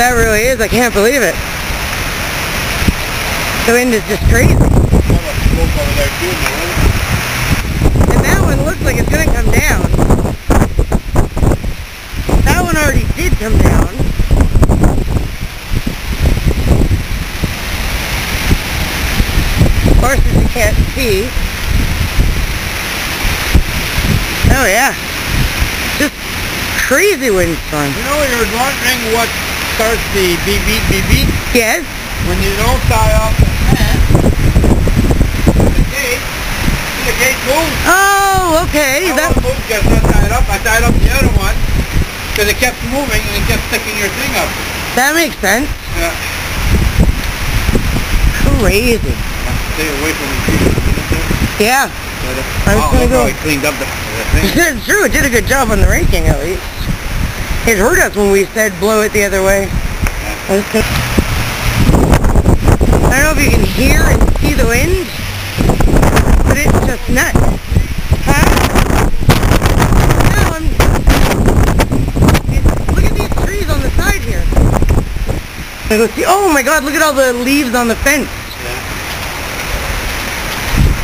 That really is. I can't believe it. The wind is just crazy. And that one looks like it's going to come down. That one already did come down. Of course, as you can't see. Oh yeah. Just crazy windstorm. You know, you're wondering what starts the beep beep beep beep? Yes. When you don't tie off the fan, the gate moves. Oh, okay. That one moved because not tied up. I tied up the other one because it kept moving and it kept sticking your thing up. That makes sense. Yeah. Crazy. Stay away from the trees. Yeah. I was going to go. I cleaned up the thing. It's true. It did a good job on the raking at least. It hurt us when we said blow it the other way. I don't know if you can hear and see the wind, but it's just nuts. Huh? No, look at these trees on the side here. I go see. Oh my God! Look at all the leaves on the fence. Yeah.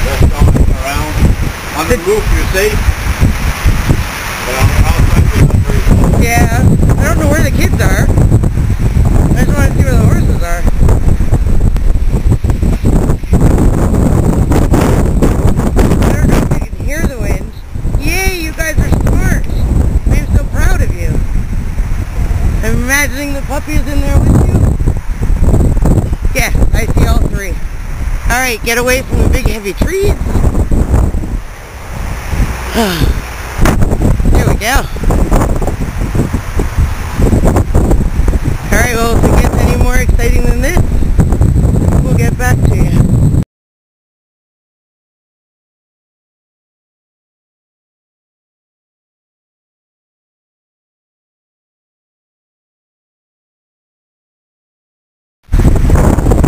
They're stomping around. On the roof, you're safe. But on the outside, you're not very safe. Yeah. I don't know where the kids are. I just want to see where the horses are. I don't know if you can hear the wind. Yay, you guys are smart. I'm so proud of you. I'm imagining the puppies in there with you. Yes, I see all three. Alright, get away from the big heavy trees. There we go. Alright, well, if it gets any more exciting than this, we'll get back to you.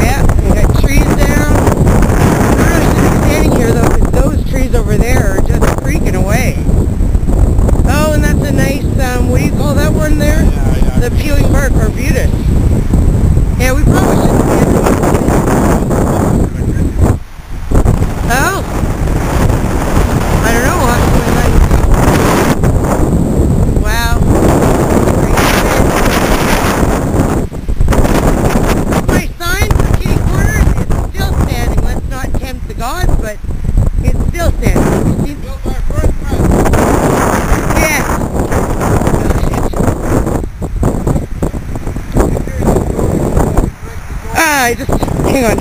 Yeah, we got trees down. I don't know if you're standing here though, because those trees over there are just creaking away. Oh, and that's a nice, what do you call that one there? Yeah. The peeling bark arbutus. Yeah, we probably shouldn't be in the Oh? I don't know, we'll have to go inside. Wow. My sign for kitty corners is still standing. Let's not tempt the gods, but it's still standing. You see? Built our first house. Yeah. I just, hang on.